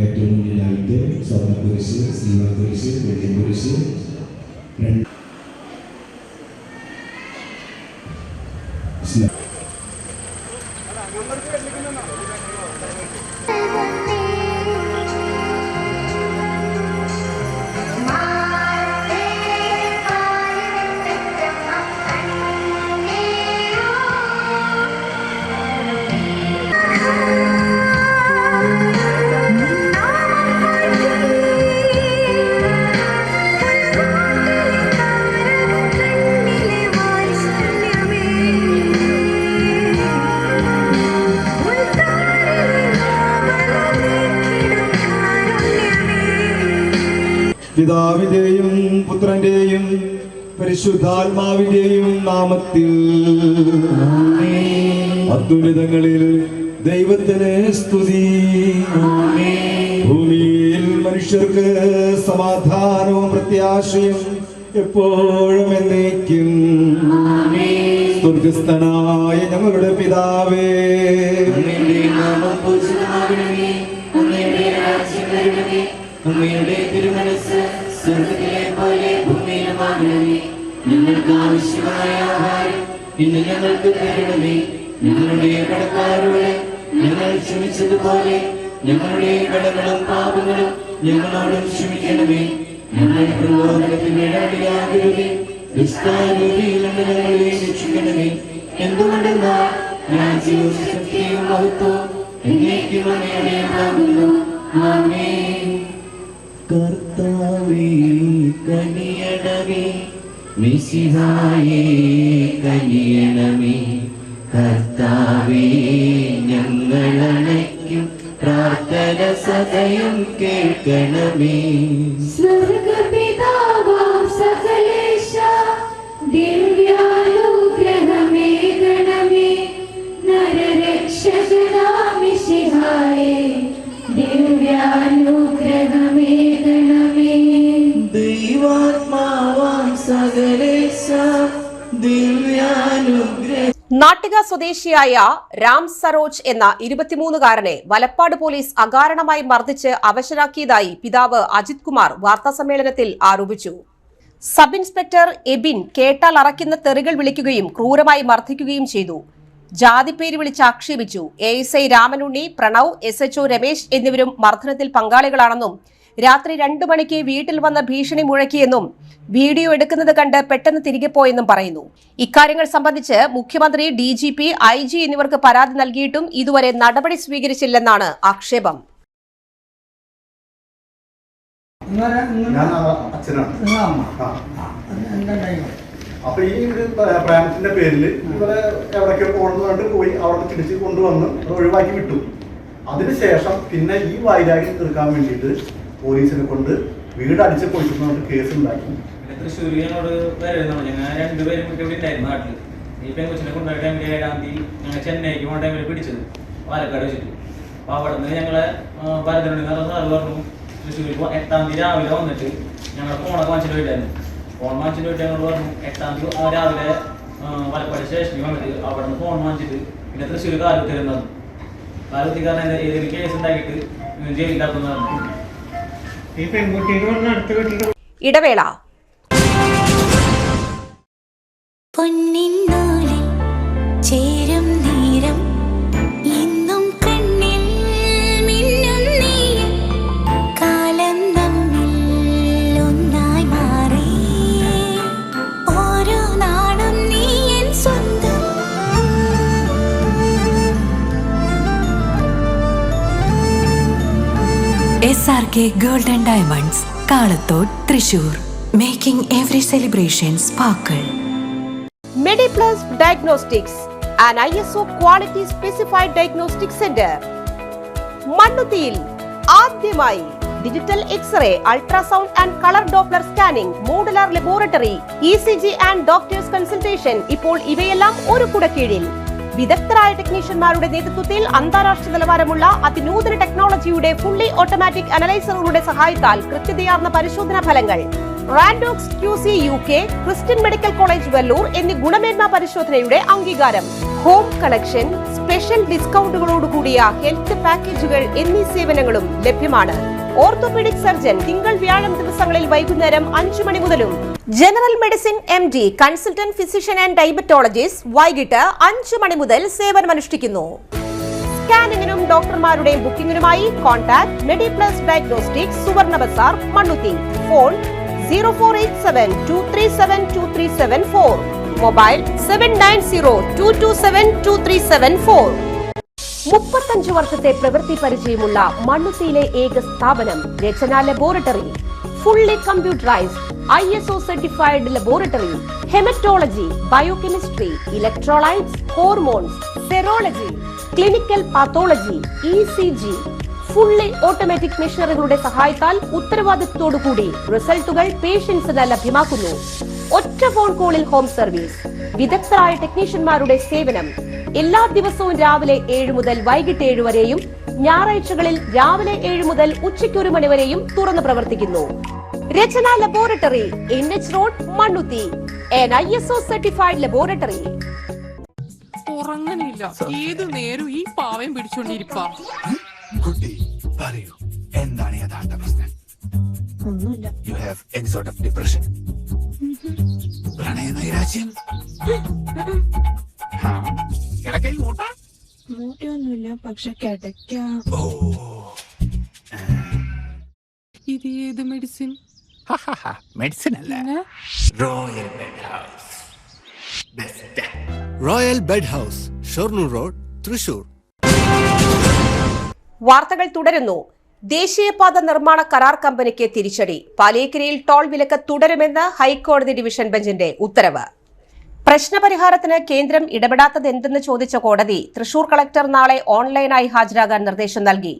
ഏറ്റവും മുന്നിലായിട്ട് സ്വർണ്ണക്കുരിശ്, സിൽവർ വെള്ളിക്കുരിശ്, പിതാവിന്റെയും പുത്രന്റെയും പരിശുദ്ധാത്മാവിന്റെയും നാമത്തിൽ അത്യുന്നതങ്ങളിൽ ദൈവത്തിന് സ്തുതി. ഭൂമിയിൽ മനുഷ്യർക്ക് സമാധാനവും പ്രത്യാശയും എപ്പോഴും എന്നേക്കും. സ്വർഗസ്ഥനായ ഞങ്ങളുടെ പിതാവേ, അങ്ങയുടെ തിരുമനസ്സ് സ്വർഗ്ഗത്തിലെ പോലെ ഭൂമിയിലുമാകണമേ. ഞങ്ങൾക്ക് ആവശ്യമായ ആഹാരം ഇന്ന് ഞങ്ങൾക്ക് തരണമേ. ഞങ്ങളുടെ കടക്കാരോട് ഞങ്ങൾ ക്ഷമിച്ചതുപോലെ ഞങ്ങളുടെ കടങ്ങളും പാപങ്ങളും ഞങ്ങളോടും ക്ഷമിക്കണമേ. ഞങ്ങൾ പ്രലോഭനത്തിനിടയാകരുതേ, ദുഷ്ടാരൂപിയിൽ ഞങ്ങളെ രക്ഷിക്കണമേ. എന്തുകൊണ്ടെന്നാൽ രാജ്യവും ശക്തിയും മഹത്വവും എന്നേക്കും അങ്ങയുടേതാകുന്നു. ആമേൻ. കർത്താവേ കനിയണമേ, മിശിഹായേ കനിയണമേ. കർത്താവേ സദയം കേൾക്കണമേ. സ്വർഗപിതാവാം സകലേശ ദിവ്യാനുഗ്രഹമേ ഗണമേ. നരരക്ഷകനാം മിശിഹായേ ദിവ്യാനുഗ്രഹമേ ഗണമേ. ദൈവാത്മാവാം സകലേശ ദിവ്യാനുഗ്രഹ. നാട്ടിക സ്വദേശിയായ രാം സരോജ് എന്ന 23-കാരനെ വലപ്പാട് പോലീസ് അകാരണമായി മർദ്ദിച്ച് അവശരാക്കിയതായി പിതാവ് അജിത് കുമാർ വാർത്താസമ്മേളനത്തിൽ ആരോപിച്ചു. സബ് ഇൻസ്പെക്ടർ എബിൻ കേട്ടാൽ അറയ്ക്കുന്ന തെറികൾ വിളിക്കുകയും ക്രൂരമായി മർദ്ദിക്കുകയും ചെയ്തു. ജാതിപ്പേര് വിളിച്ച് ആക്ഷേപിച്ചു. ASI രാമനുണ്ണി, പ്രണവ്, SHO രമേശ് എന്നിവരും മർദ്ദനത്തിൽ പങ്കാളികളാണെന്നും രാത്രി 2 മണിക്ക് വീട്ടിൽ വന്ന ഭീഷണി മുഴക്കിയെന്നും വീഡിയോ എടുക്കുന്നത് കണ്ട് പെട്ടെന്ന് തിരികെ പോയെന്നും പറയുന്നു. ഇക്കാര്യങ്ങൾ സംബന്ധിച്ച് മുഖ്യമന്ത്രി, DGP, IG എന്നിവർക്ക് പരാതി നൽകിയിട്ടും ഇതുവരെ നടപടി സ്വീകരിച്ചില്ലെന്നാണ് ആക്ഷേപം. അപ്പൊ ഈ ഒരു പ്രേമത്തിന്റെ പേരിൽ ഇവരെ എവിടേക്ക് പോകണമെന്ന് പോയി അവിടെ തിരിച്ച് കൊണ്ടുവന്ന് ഒഴിവാക്കി വിട്ടു. അതിനുശേഷം പിന്നെ ഈ വൈരാഗ്യം തീർക്കാൻ വേണ്ടിയിട്ട് പോലീസിനെ കൊണ്ട് വീട് അടിച്ച് പൊളിക്കുന്ന കേസ് ഉണ്ടാക്കി. തൃശ്ശൂർ ഞങ്ങളോട് വരുന്നുണ്ട്. ഞങ്ങൾ 2 പേരും ഇവിടെ ഉണ്ടായിരുന്നു നാട്ടിൽ. ഈ പെൺകൊച്ചിനെ കൊണ്ടുപോയ ടൈമിൽ 7-ാം തീയതി ഞങ്ങൾ ചെന്നൈക്ക് പോകേണ്ട ടൈമിൽ പിടിച്ചത് പാലക്കാട് വെച്ചിട്ട്. അപ്പോൾ അവിടെ നിന്ന് ഞങ്ങളെ ഭരതനുണ്ണി എന്ന് പറഞ്ഞ സാറ് പറഞ്ഞു തൃശ്ശൂർ 8-ാം തീയതി രാവിലെ വന്നിട്ട് ഞങ്ങളുടെ ഫോണൊക്കെ വാങ്ങിച്ചിട്ട് പോയിട്ടായിരുന്നു. ഫോൺ വാങ്ങിച്ചിട്ട് പോയിട്ട് ഞങ്ങൾ പറഞ്ഞു 8-ാം തീയതി രാവിലെ പാലക്കാട് സ്റ്റേഷനിൽ വന്നിട്ട് അവിടെ നിന്ന് ഫോൺ വാങ്ങിച്ചിട്ട് പിന്നെ തൃശ്ശൂർ കാലത്ത് തരുന്നത്. കാലത്തി കാരണം ഏതെങ്കിലും കേസ് ഉണ്ടാക്കിയിട്ട് ജയിലിലാക്കുന്ന പറഞ്ഞു. ഈ പെൺകുട്ടിയുടെ അടുത്ത് വീട്ടിൽ ഇടവേള. പൊന്നിന്നൂലിൽ ചേരും നേരം ഇന്നും കണ്ണിൽ മിന്നും നീയും കാലം നമ്മിൽ ഒന്നായി മാറി ഓരോ നാടും നീ എൻ സ്വന്തം. SRK Gold and Diamonds, Kalathode, Thrissur. Making every celebration sparkle. Mediplus Diagnostics, an ISO quality specified diagnostic center. മണ്ണുത്തിയിൽ ആദ്യമായി digital X-ray, ultrasound and colour doppler scanning, modular laboratory, ECG and doctors consultation. ഇപ്പോൾ ഇവയെല്ലാം ഒരു കുടക്കീഴിൽ. വിദഗ്ധരായ ടെക്നീഷ്യന്മാരുടെ നേതൃത്വത്തിൽ അന്താരാഷ്ട്ര നിലവാരമുള്ള അതിനൂതന ടെക്നോളജിയുടെ ഫുള്ളി ഓട്ടോമാറ്റിക് അനലൈസറുകളുടെ സഹായത്താൽ കൃത്യതയാർന്ന പരിശോധനാ ഫലങ്ങൾ. റാൻഡോക്സ് QC UK, Christian medical college Vellore എന്നീ ഗുണമേന്മ പരിശോധനയുടെ അംഗീകാരം. ഹോം കളക്ഷൻ, സ്പെഷ്യൽ ഡിസ്കൗണ്ടുകളോടുകൂടിയ ഹെൽത്ത് പാക്കേജുകൾ എന്നീ സേവനങ്ങളും ലഭ്യമാണ്. ഓർത്തോപീഡിക് സർജൻ തിങ്കൾ വ്യാഴം ദിവസങ്ങളിൽ വൈകുന്നേരം 5 മണി മുതലും. General medicine MD, consultant physician and diabetologist വൈകിട്ട് 5 മണി മുതൽ സേവനമനുഷ്ഠിക്കുന്നു. സ്കാനിങ്ങിനും ഡോക്ടർമാരുടെ ബുക്കിംഗിനുമായി കോൺടാക്ട് മെഡിപ്ലസ് ഡയഗ്നോസ്റ്റിക്സ്, സുവർണ ബസാർ, മണ്ണുത്തി. Phone 0487237237 mobile 7902272374. 35 വർഷത്തെ പ്രവൃത്തി പരിചയമുള്ള മണ്ണുത്തിയിലെ ഏക സ്ഥാപനം Rachana laboratory. Fully computerised ISO certified laboratory. Haematology, biochemistry, electrolytes, hormones, serology, clinical pathology, ECG. Fully automatic മെഷീനറികളുടെ സഹായത്താൽ ഉത്തരവാദിത്വത്തോടുകൂടി റിസൾട്ടുകൾ പേഷ്യൻസിന് ലഭ്യമാക്കുന്നു. ഒറ്റ ഫോൺ കോളിൽ ഹോം സർവീസ്. വിദഗ്ധരായ ടെക്നീഷ്യന്മാരുടെ സേവനം. എല്ലാ ദിവസവും രാവിലെ 7 മുതൽ വൈകിട്ട് 7 വരെയും ഞായറാഴ്ചകളിൽ രാവിലെ 7 മുതൽ ഉച്ചയ്ക്ക് 1 മണി വരെയും തുറന്നു പ്രവർത്തിക്കുന്നു. Rachana laboratory, NH road, Mannuthy. an ISO certified laboratory. ഉറങ്ങണില്ല, ഏതു നേരം ഈ പാവം പിടിച്ചോണ്ടിരിപ്പാ. കുട്ടി പറയൂ, എന്താണ് യഥാർത്ഥ പ്രശ്നം? ഒന്നുമില്ല. You have any sort of depression? പ്രണയ നൈരാശ്യം? മൂട്ടയൊന്നുമില്ല, പക്ഷെ കിടക്കാം. ഇത് ഏത് മെഡിസിൻ? മെഡിസിൻ അല്ല, royal bed house. Royal bed house, Shoranur road, Thrissur. വാർത്തകൾ തുടരുന്നു. ദേശീയപാത നിർമ്മാണ കരാർ കമ്പനിക്ക് തിരിച്ചടി. പാലിയേക്കരയിൽ ടോൾ വിലക്ക് തുടരുമെന്ന് ഹൈക്കോടതി ഡിവിഷൻ ബെഞ്ചിന്റെ ഉത്തരവ്. പ്രശ്നപരിഹാരത്തിന് കേന്ദ്രം ഇടപെടാത്തത് എന്തെന്ന് ചോദിച്ച കോടതി തൃശൂർ കളക്ടർ നാളെ ഓൺലൈനായി ഹാജരാകാൻ നിർദ്ദേശം നൽകി.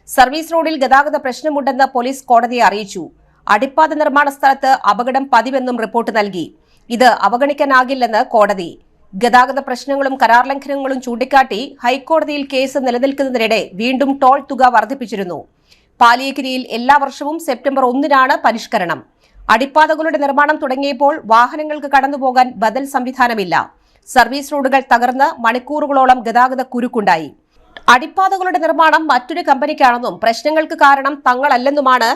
സർവീസ് റോഡിൽ ഗതാഗത പ്രശ്നമുണ്ടെന്ന് പോലീസ് കോടതിയെ അറിയിച്ചു. അടിപ്പാത നിർമ്മാണ സ്ഥലത്ത് അപകടം പതിവെന്നും റിപ്പോർട്ട് നൽകി. ഇത് അവഗണിക്കാനാകില്ലെന്ന് കോടതി. ഗതാഗത പ്രശ്നങ്ങളും കരാർ ലംഘനങ്ങളും ചൂണ്ടിക്കാട്ടി ഹൈക്കോടതിയിൽ കേസ് നിലനിൽക്കുന്നതിനിടെ വീണ്ടും ടോൾ തുക വർദ്ധിപ്പിച്ചിരുന്നു. പാലിയേക്കരിയിൽ എല്ലാ വർഷവും സെപ്റ്റംബർ 1-നാണ് പരിഷ്കരണം. അടിപ്പാതകളുടെ നിർമ്മാണം തുടങ്ങിയപ്പോൾ വാഹനങ്ങൾക്ക് കടന്നുപോകാൻ ബദൽ സംവിധാനമില്ല. സർവീസ് റോഡുകൾ തകർന്ന് മണിക്കൂറുകളോളം ഗതാഗത കുരുക്കുണ്ടായി. അടിപ്പാതകളുടെ നിർമ്മാണം മറ്റൊരു കമ്പനിക്കാണെന്നും പ്രശ്നങ്ങൾക്ക് കാരണം തങ്ങളല്ലെന്നുമാണ്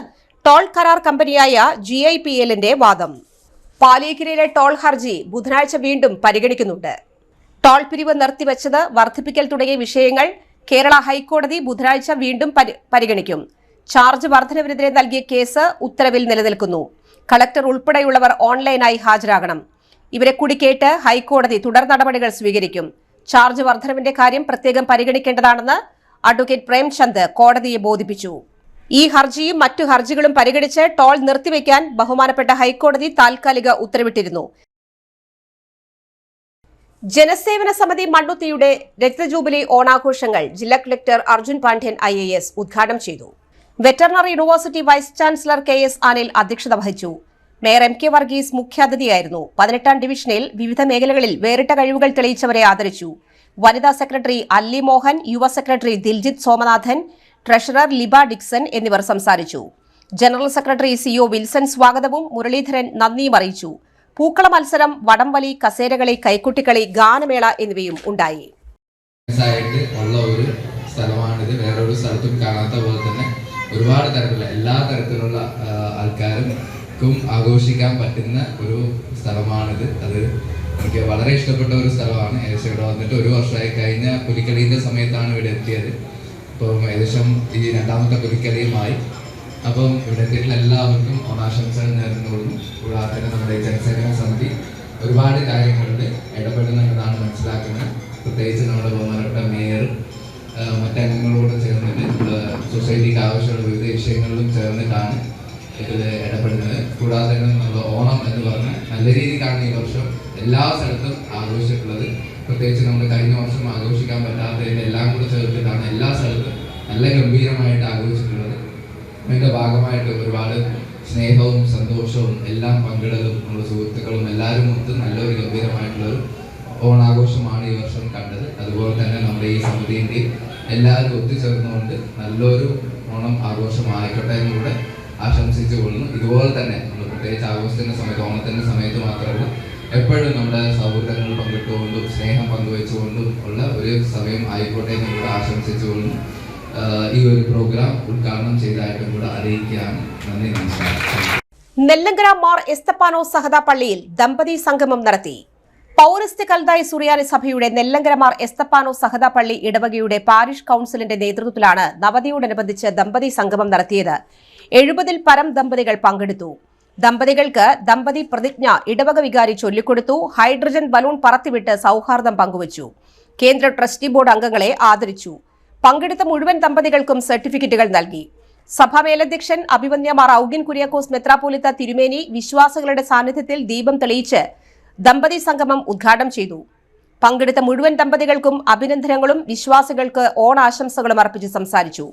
ടോൾ കരാർ കമ്പനിയായ GIPLന്റെ വാദം. പാലിയേക്കരിയിലെ ടോൾ ഹർജി ബുധനാഴ്ച വീണ്ടും പരിഗണിക്കുന്നുണ്ട്. ടോൾ പിരിവ് നിർത്തിവെച്ചത്, വർദ്ധിപ്പിക്കൽ തുടങ്ങിയ വിഷയങ്ങൾ കേരള ഹൈക്കോടതി ബുധനാഴ്ച വീണ്ടും പരിഗണിക്കും. ചാർജ് വർധനവിനെതിരെ നൽകിയ കേസ് ഉത്തരവിൽ നിലനിൽക്കുന്നു. കളക്ടർ ഉൾപ്പെടെയുള്ളവർ ഓൺലൈനായി ഹാജരാകണം. ഇവരെ കൂടി കേട്ട് ഹൈക്കോടതി തുടർ നടപടികൾ സ്വീകരിക്കും. ചാർജ് വർധനവിന്റെ കാര്യം പ്രത്യേകം പരിഗണിക്കേണ്ടതാണെന്ന് അഡ്വക്കേറ്റ് പ്രേംചന്ദ് കോടതിയെ ബോധിപ്പിച്ചു. ഈ ഹർജിയും മറ്റു ഹർജികളും പരിഗണിച്ച് ടോൾ നിർത്തിവെക്കാൻ ബഹുമാനപ്പെട്ട ഹൈക്കോടതി താൽക്കാലിക ഉത്തരവിട്ടിരുന്നു. ജനസേവന സമിതി മണ്ണുത്തിയുടെ രക്തജൂബിലി ഓണാഘോഷങ്ങൾ ജില്ലാ കളക്ടർ അർജുൻ പാണ്ഡ്യൻ IAS ഉദ്ഘാടനം ചെയ്തു. Veterinary university vice chancellor KS Anil അധ്യക്ഷത വഹിച്ചു. മേയർ MK വർഗീസ് മുഖ്യാതിഥിയായിരുന്നു. 18ാം ഡിവിഷനിൽ വിവിധ മേഖലകളിൽ വേറിട്ട കഴിവുകൾ തെളിയിച്ചവരെ ആദരിച്ചു. വനിതാ സെക്രട്ടറി അല്ലി മോഹൻ, യുവ secretary Diljith Somanathan, treasurer Liba Dixon എന്നിവർ സംസാരിച്ചു. ജനറൽ സെക്രട്ടറി CO വിൽസൺ സ്വാഗതവും മുരളീധരൻ നന്ദിയും അറിയിച്ചു. പൂക്കള മത്സരം, വടംവലി, കസേരകളി, കൈക്കുട്ടിക്കളി, ഗാനമേള എന്നിവയും ഉണ്ടായി. ഉള്ള ഒരു സ്ഥലമാണിത്. വേറൊരു സ്ഥലത്തും കാണാത്ത പോലെ തന്നെ ഒരുപാട് തരത്തിലുള്ള എല്ലാ തരത്തിലുള്ള ആൾക്കാർക്കും ആഘോഷിക്കാൻ പറ്റുന്ന ഒരു സ്ഥലമാണിത്. അത് എനിക്ക് വളരെ ഇഷ്ടപ്പെട്ട ഒരു സ്ഥലമാണ്. ഏകദേശം ഇവിടെ വന്നിട്ട് 1 വർഷമായി. കഴിഞ്ഞ പുലിക്കളീൻ്റെ സമയത്താണ് ഇവിടെ എത്തിയത്. അപ്പം ഏകദേശം ഈ 2ാമത്തെ പുലിക്കളിയുമായി. അപ്പം ഇവിടെ എത്തിയിട്ടുള്ള എല്ലാവർക്കും ഓണാശംസകൾ നേർന്നുകൊള്ളുന്നു. കൂടാതെ തന്നെ നമ്മുടെ ജനസേവന സമിതി ഒരുപാട് കാര്യങ്ങളിൽ ഇടപെടുന്നുണ്ടെന്നാണ് മനസ്സിലാക്കുന്നത്. പ്രത്യേകിച്ച് നമ്മുടെ ബഹുമാനപ്പെട്ട മേയറും മറ്റംഗങ്ങളോട് ചേർന്നിട്ട് സൊസൈറ്റിക്ക് ആവശ്യമുള്ള വിവിധ വിഷയങ്ങളിലും ചേർന്നിട്ടാണ് ഇതിൽ ഇടപെടുന്നത്. കൂടാതെ തന്നെ നമ്മൾ ഓണം എന്ന് പറഞ്ഞ് നല്ല രീതിക്കാണ് ഈ വർഷം എല്ലാ സ്ഥലത്തും ആഘോഷിച്ചിട്ടുള്ളത്. പ്രത്യേകിച്ച് നമ്മൾ കഴിഞ്ഞ വർഷം ആഘോഷിക്കാൻ പറ്റാത്തതിൻ്റെ എല്ലാം കൂടെ ചേർത്തിട്ടാണ് എല്ലാ സ്ഥലത്തും നല്ല ഗംഭീരമായിട്ട് ആഘോഷിച്ചിട്ടുള്ളത്. അതിൻ്റെ ഭാഗമായിട്ട് ഒരുപാട് സ്നേഹവും സന്തോഷവും എല്ലാം പങ്കിടലും നമ്മുടെ സുഹൃത്തുക്കളും എല്ലാവരും ഒത്ത് നല്ലൊരു ഗംഭീരമായിട്ടുള്ളൊരു ഓണാഘോഷമാണ് ഈ വർഷം കണ്ടത്. അതുപോലെ തന്നെ നമ്മുടെ ഈ സമിതിൻ്റെ എല്ലാവരും ഒത്തുചേർന്നുകൊണ്ട് നല്ലൊരു ഓണം ആഘോഷമായിക്കോട്ടെ എന്നുകൂടെ ആശംസിച്ചു കൊള്ളുന്നു. ഇതുപോലെ തന്നെ നമ്മൾ പ്രത്യേകിച്ച് ആഘോഷത്തിൻ്റെ സമയത്ത്, ഓണത്തിൻ്റെ സമയത്ത് മാത്രമല്ല, എപ്പോഴും നമ്മുടെ സൗഹൃദങ്ങൾ പങ്കിട്ടുകൊണ്ടും സ്നേഹം പങ്കുവെച്ചുകൊണ്ടും ഉള്ള ഒരു സമയം ആയിക്കോട്ടെ എന്നുകൂടെ ആശംസിച്ചു കൊള്ളുന്നു. ഈ ഒരു പ്രോഗ്രാം ഉദ്ഘാടനം ചെയ്തതായിട്ടും കൂടെ അറിയിക്കുകയാണ്. നന്ദി, നമസ്കാരം. നെല്ലങ്കര മാർ എസ്തപ്പാനോസ് സഹദ പള്ളിയിൽ ദമ്പതി സംഗമം നടത്തി. പൗരസ്ത്യ കൽദായി സുറിയാനി സഭയുടെ നെല്ലങ്കര മാർ എസ്തപ്പാനോസ് സഹദ പള്ളി ഇടവകയുടെ പാരിഷ് കൌൺസിലിന്റെ നേതൃത്വത്തിലാണ് നവതിയോടനുബന്ധിച്ച് ദമ്പതി സംഗമം നടത്തിയത്. 70-ൽ പരം ദമ്പതികൾ പങ്കെടുത്തു. ദമ്പതികൾക്ക് ദമ്പതി പ്രതിജ്ഞ ഇടവക വികാരി ചൊല്ലിക്കൊടുത്തു. ഹൈഡ്രജൻ ബലൂൺ പറത്തിവിട്ട് സൌഹാർദ്ദം പങ്കുവച്ചു. കേന്ദ്ര ട്രസ്റ്റി ബോർഡ് അംഗങ്ങളെ ആദരിച്ചു. പങ്കെടുത്ത മുഴുവൻ ദമ്പതികൾക്കും സർട്ടിഫിക്കറ്റുകൾ നൽകി. സഭാ മേലധ്യക്ഷൻ അഭിവന്യ മാർ ഔഗിൻ കുര്യാക്കോസ് മെത്രാപ്പോലിത്ത തിരുമേനി വിശ്വാസികളുടെ സാന്നിധ്യത്തിൽ ദീപം തെളിയിച്ച് ദമ്പതി സംഗമം ഉദ്ഘാടനം ചെയ്തു. പങ്കെടുത്ത മുഴുവൻ ദമ്പതികൾക്കും അഭിനന്ദനങ്ങളും വിശ്വാസികൾക്ക് ഓണാശംസകളും അർപ്പിച്ച് സംസാരിച്ചു.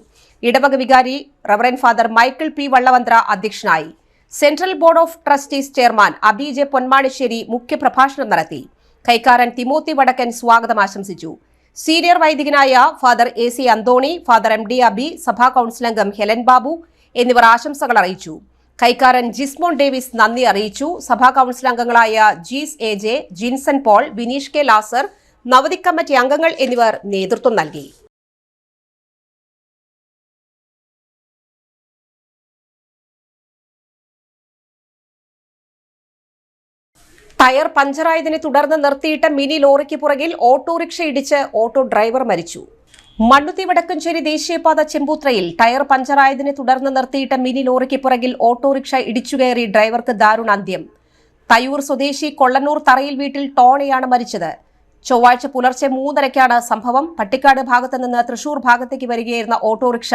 ഇടവക വികാരി reverend father Michael P. Vallavanthra അധ്യക്ഷനായി. Central board of trustees chairman Abi J Ponmanissery മുഖ്യപ്രഭാഷണം നടത്തി. കൈക്കാരൻ തിമോത്തി വടക്കൻ സ്വാഗതം ആശംസിച്ചു. സീനിയർ വൈദികനായ father AC Antony, father MD Abi, സഭാ കൌൺസിൽ അംഗം ഹെലൻ ബാബു എന്നിവർ ആശംസകൾ അറിയിച്ചു. കൈക്കാരൻ ജിസ്മോൻ ഡേവിസ് നന്ദി അറിയിച്ചു. സഭാ കൌൺസിൽ അംഗങ്ങളായ ജീസ് AJ, ജിൻസൺ പോൾ, ബിനീഷ് K. ലാസർ, നവതി കമ്മിറ്റി അംഗങ്ങൾ എന്നിവർ നേതൃത്വം നൽകി. ടയർ പഞ്ചറായതിനെ തുടർന്ന് നിർത്തിയിട്ട മിനി ലോറിക്ക് പുറകിൽ ഓട്ടോറിക്ഷ ഇടിച്ച് ഓട്ടോ ഡ്രൈവർ മരിച്ചു. മണ്ണുത്തി വടക്കഞ്ചേരി ദേശീയപാത ചെമ്പൂത്രയിൽ ടയർ പഞ്ചറായതിനെ തുടർന്ന് നിർത്തിയിട്ട മിനി ലോറിക്ക് പുറകിൽ ഓട്ടോറിക്ഷ ഇടിച്ചുകയറി ഡ്രൈവർക്ക് ദാരുണാന്ത്യം. തയ്യൂർ സ്വദേശി കൊള്ളന്നൂർ തറയിൽ വീട്ടിൽ ടോണിയാണ് മരിച്ചത്. ചൊവ്വാഴ്ച പുലർച്ചെ 3:30-ക്കാണ് സംഭവം. പട്ടിക്കാട് ഭാഗത്ത് നിന്ന് തൃശൂർ ഭാഗത്തേക്ക് വരികയായിരുന്ന ഓട്ടോറിക്ഷ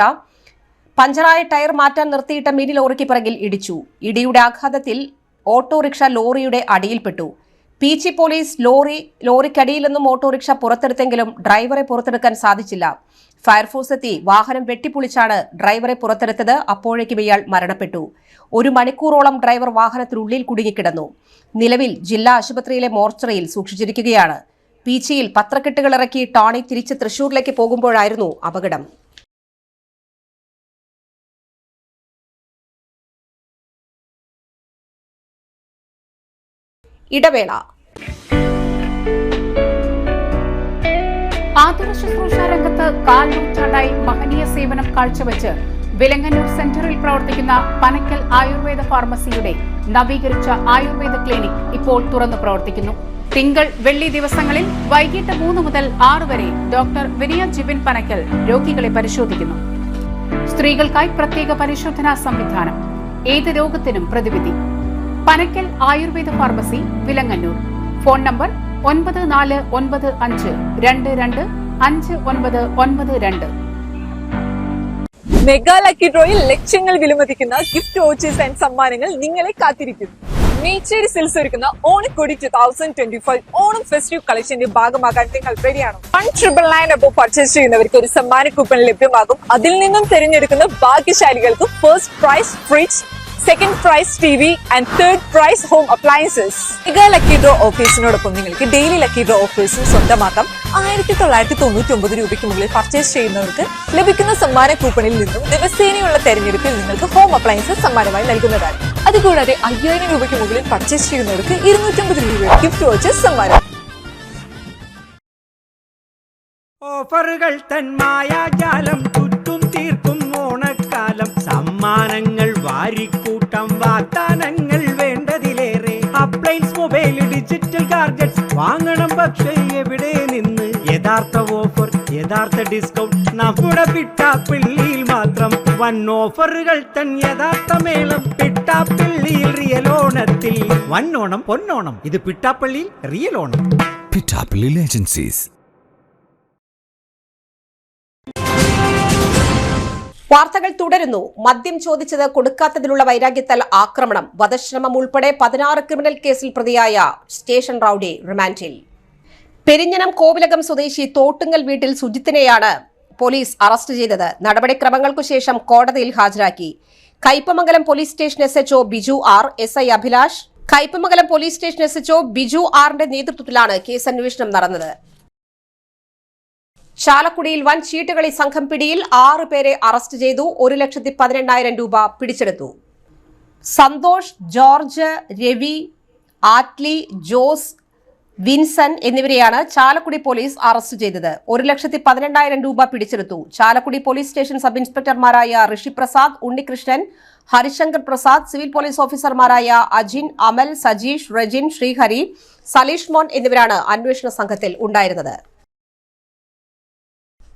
പഞ്ചറായ ടയർ മാറ്റാൻ നിർത്തിയിട്ട മിനി ലോറിക്ക് പിറകിൽ ഇടിച്ചു. ഇടിയുടെ ആഘാതത്തിൽ ഓട്ടോറിക്ഷ ലോറിയുടെ അടിയിൽപ്പെട്ടു. പീച്ചി പോലീസ് ലോറിക്കടിയിൽ നിന്നും ഓട്ടോറിക്ഷ പുറത്തെടുത്തെങ്കിലും ഡ്രൈവറെ പുറത്തെടുക്കാൻ സാധിച്ചില്ല. ഫയർഫോഴ്സ് എത്തി വാഹനം വെട്ടിപ്പൊളിച്ചാണ് ഡ്രൈവറെ പുറത്തെടുത്തത്. അപ്പോഴേക്കും ഇയാൾ മരണപ്പെട്ടു. 1 മണിക്കൂറോളം ഡ്രൈവർ വാഹനത്തിനുള്ളിൽ കുടുങ്ങിക്കിടന്നു. നിലവിൽ ജില്ലാ ആശുപത്രിയിലെ മോർച്ചറിയിൽ സൂക്ഷിച്ചിരിക്കുകയാണ്. പീച്ചിയിൽ പത്രക്കെട്ടുകൾ ഇറക്കി ടോണി തിരിച്ച് തൃശൂരിലേക്ക് പോകുമ്പോഴായിരുന്നു അപകടം. ഇടവേള. ആതുര ശുശ്രൂഷ രംഗത്ത് 4 നൂറ്റാണ്ടായി മഹനീയ സേവനം കാഴ്ചവെച്ച് വിലങ്ങന്നൂർ സെന്ററിൽ പ്രവർത്തിക്കുന്ന പനക്കൽ ആയുർവേദ ഫാർമസിയുടെ നവീകരിച്ച ആയുർവേദ ക്ലിനിക് ഇപ്പോൾ തുറന്നു പ്രവർത്തിക്കുന്നു. തിങ്കൾ വെള്ളി ദിവസങ്ങളിൽ വൈകിട്ട് 3 മുതൽ 6 വരെ ഡോക്ടർ വിനയ ജിബിൻ പനക്കൽ രോഗികളെ പരിശോധിക്കുന്നു. സ്ത്രീകൾക്കായി പ്രത്യേക പരിശോധനാ സംവിധാനം, ഏത് രോഗത്തിനും പ്രതിവിധി. Panakkal Ayurveda pharmacy, Vilangannur. Phone number 9495225992. Mega lucky ഡ്രോയിൽ ലക്ഷങ്ങൾ വിലമതിക്കുന്ന ഗിഫ്റ്റ് വൗച്ചേഴ്സ് ആൻഡ് സമ്മാനങ്ങൾ നിങ്ങളെ കാത്തിരിക്കുന്നു. മേച്ചേരി സിൽസ് ഒരുക്കുന്ന ഓണക്കോടി 2025 ഓണം ഫെസ്റ്റീവ് കളക്ഷന്റെ ഭാഗമാകാൻ നിങ്ങൾ റെഡിയാണോ? 1,999 അബോ പർച്ചേസ് ചെയ്യുന്നവർക്ക് ഒരു സമ്മാന കൂപ്പൺ ലഭ്യമാകും. അതിൽ നിന്നും തിരഞ്ഞെടുക്കുന്ന ഭാഗ്യശാലികൾക്ക് first prize fridge, second prize TV and third prize home appliances. Mega lucky draw ഓഫേഴ്സിനോടൊപ്പം നിങ്ങൾക്ക് ഡെയിലി ലക്കി ഡ്രോ ഓഫേഴ്സും സ്വന്തമാക്കാം. 1999 രൂപയ്ക്ക് മുകളിൽ പർച്ചേസ് ചെയ്യുന്നവർക്ക് ലഭിക്കുന്ന സമ്മാന കൂപ്പണിൽ നിന്നും ദിവസേനയുള്ള തെരഞ്ഞെടുപ്പിൽ നിങ്ങൾക്ക് ഹോം അപ്ലയൻസസ് സമ്മാനമായി നൽകുന്നതാണ്. അതുകൂടാതെ 5000 രൂപയ്ക്ക് മുകളിൽ പർച്ചേസ് ചെയ്യുന്നവർക്ക് 250 രൂപയുടെ ഗിഫ്റ്റ് വൗച്ചേഴ്സ് സമ്മാനം. ഓഫറുകൾ തൻ മായാജാലം ചുറ്റും തീർക്കും ഓണക്കാലം. സമ്മാനങ്ങൾ വാരിക്കൂട്ടം, വാഗ്ദാനങ്ങൾ വേണ്ടതിലേറെ. അപ്ലയൻസ്, മൊബൈൽ, ഡിജിറ്റൽ ഗാഡ്ജറ്റ്സ് വാങ്ങണം. പക്ഷേ എവിടെ നിന്ന് യഥാർത്ഥ ഓഫർ, യഥാർത്ഥ ഡിസ്കൗണ്ട്? നമ്മുടെ പിട്ടാപ്പിള്ളിയിൽ മാത്രം. വൻ ഓഫറുകൾ തൻ യഥാർത്ഥ മേളം. പിട്ടാപ്പിള്ളിയിൽ റിയൽ ഓണത്തിൽ. വന്നോണം പൊന്നോണം, ഇത് പിട്ടാപ്പള്ളിയിൽ റിയൽ ഓണം. പിട്ടാപ്പിള്ളി ഏജൻസീസ്. വാർത്തകൾ തുടരുന്നു. മദ്യം ചോദിച്ചത് കൊടുക്കാത്തതിലുള്ള വൈരാഗ്യത്താൽ ആക്രമണം, വധശ്രമം ഉൾപ്പെടെ 16 ക്രിമിനൽ കേസിൽ പ്രതിയായ സ്റ്റേഷൻ റൌഡി റിമാൻഡിൽ. പെരിഞ്ഞനം കോവിലകം സ്വദേശി തോട്ടുങ്ങൽ വീട്ടിൽ സുജിത്തിനെയാണ് പോലീസ് അറസ്റ്റ് ചെയ്തത്. നടപടിക്രമങ്ങൾക്കു ശേഷം കോടതിയിൽ ഹാജരാക്കി. Kaipamangalam police station SHO Biju R, SI Abhilash. Kaipamangalam police station SHO Biju Rന്റെ നേതൃത്വത്തിലാണ് കേസ് അന്വേഷണം നടന്നത്. ചാലക്കുടിയിൽ വൻ ചീട്ടുകളി സംഘം പിടിയിൽ, 6 പേരെ അറസ്റ്റ് ചെയ്തു. 1,18,000 രൂപ പിടിച്ചെടുത്തു. സന്തോഷ്, ജോർജ്, രവി, ആറ്റ്ലി, ജോസ്, വിൻസൻ എന്നിവരെയാണ് ചാലക്കുടി പോലീസ് അറസ്റ്റ് ചെയ്തത്. 1,18,000 രൂപ പിടിച്ചെടുത്തു. ചാലക്കുടി പോലീസ് സ്റ്റേഷൻ സബ് ഇൻസ്പെക്ടർമാരായ ഋഷി പ്രസാദ്, ഉണ്ണികൃഷ്ണൻ, ഹരിശങ്കർ പ്രസാദ്, സിവിൽ പോലീസ് ഓഫീസർമാരായ അജിൻ, അമൽ, സജീഷ്, റെജിൻ, ശ്രീഹരി, സലീഷ് മോൻ എന്നിവരാണ് അന്വേഷണ സംഘത്തിൽ ഉണ്ടായിരുന്നത്.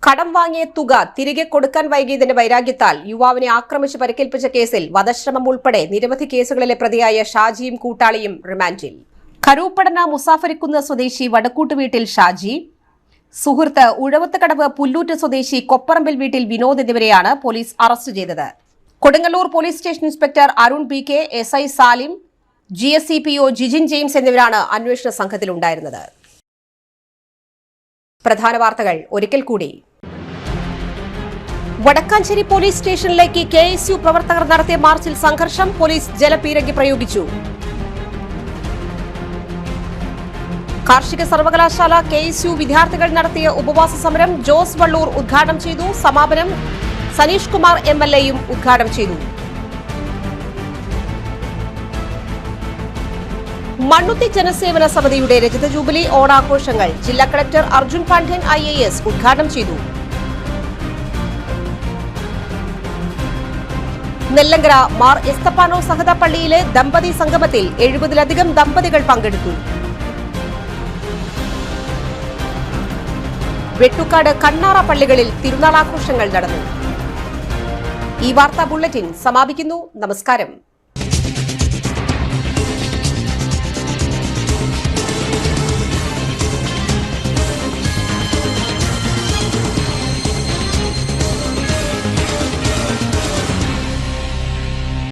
കടം വാങ്ങിയ തുക തിരികെ കൊടുക്കാൻ വൈകിയതിന്റെ വൈരാഗ്യത്താൽ യുവാവിനെ ആക്രമിച്ച് പരിക്കേൽപ്പിച്ച കേസിൽ വധശ്രമം ഉൾപ്പെടെ നിരവധി കേസുകളിലെ പ്രതിയായ ഷാജിയും കൂട്ടാളിയും റിമാൻഡിൽ. കരൂപ്പടന മുസാഫരിക്കുന്ന് സ്വദേശി വടക്കൂട്ട് വീട്ടിൽ ഷാജി, സുഹൃത്ത് ഉഴവത്തുകടവ് പുല്ലൂറ്റ് സ്വദേശി കൊപ്പറമ്പിൽ വീട്ടിൽ വിനോദ് എന്നിവരെയാണ് പോലീസ് അറസ്റ്റ് ചെയ്തത്. Kodungallur police station inspector Arun BK, SI Salim, GSCPO Jijin James എന്നിവരാണ് അന്വേഷണ സംഘത്തിലുണ്ടായിരുന്നത്. പ്രധാന വാർത്തകൾ ഒരിക്കൽ കൂടി. വടക്കാഞ്ചേരി പോലീസ് സ്റ്റേഷനിലേക്ക് KSU പ്രവർത്തകർ നടത്തിയ മാർച്ചിൽ സംഘർഷം, പോലീസ് ജലപീരങ്കി പ്രയോഗിച്ചു. കാർഷിക സർവകലാശാല KSU വിദ്യാർത്ഥികൾ നടത്തിയ ഉപവാസ സമരം ജോസ് വള്ളൂർ ഉദ്ഘാടനം ചെയ്തു. സമാപനം സനീഷ് കുമാർ MLA-യും ഉദ്ഘാടനം ചെയ്തു. മണ്ണുത്തി ജനസേവന സമിതിയുടെ രജത ജൂബിലി ഓണാഘോഷങ്ങൾ ജില്ലാ കളക്ടർ അർജുൻ പാണ്ഡ്യൻ IAS ഉദ്ഘാടനം ചെയ്തു. നെല്ലങ്കര മാർ എസ്തപ്പാനോ സഹദ പള്ളിയിലെ ദമ്പതി സംഗമത്തിൽ 70-ലധികം ദമ്പതികൾ പങ്കെടുത്തു. വെട്ടുക്കാട് കണ്ണാറ പള്ളികളിൽ തിരുനാളാഘോഷങ്ങൾ നടന്നു. ഈ വാർത്താ ബുള്ളറ്റിൻ സമാപിക്കുന്നു. നമസ്കാരം.